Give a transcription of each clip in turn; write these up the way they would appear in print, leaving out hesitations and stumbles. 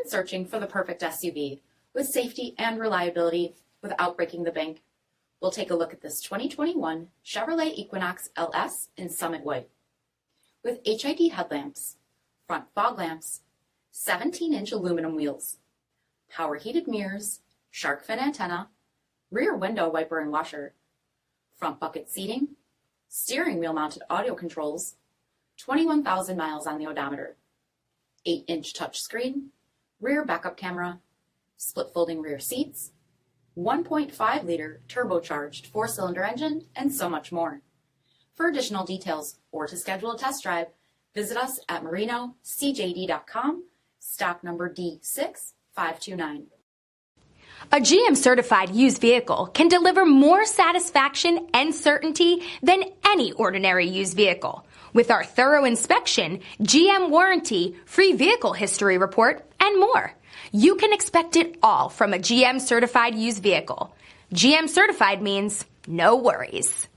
been searching for the perfect SUV with safety and reliability without breaking the bank? We'll take a look at this 2021 Chevrolet Equinox LS in Summit White. With HID headlamps, front fog lamps, 17-inch aluminum wheels, power heated mirrors, shark fin antenna, rear window wiper and washer, front bucket seating, steering wheel mounted audio controls, 21,000 miles on the odometer, 8-inch touchscreen, rear backup camera, split folding rear seats, 1.5-liter turbocharged 4-cylinder engine, and so much more. For additional details or to schedule a test drive, visit us at MARINOSCJD.com, stock number D6529. A GM-certified used vehicle can deliver more satisfaction and certainty than any ordinary used vehicle. With our thorough inspection, GM warranty, free vehicle history report, and more. You can expect it all from a GM-certified used vehicle. GM-certified means no worries.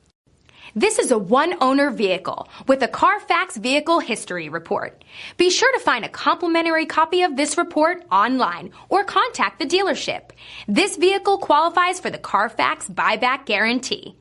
This is a one-owner vehicle with a CARFAX vehicle history report. Be sure to find a complimentary copy of this report online or contact the dealership. This vehicle qualifies for the CARFAX buyback guarantee.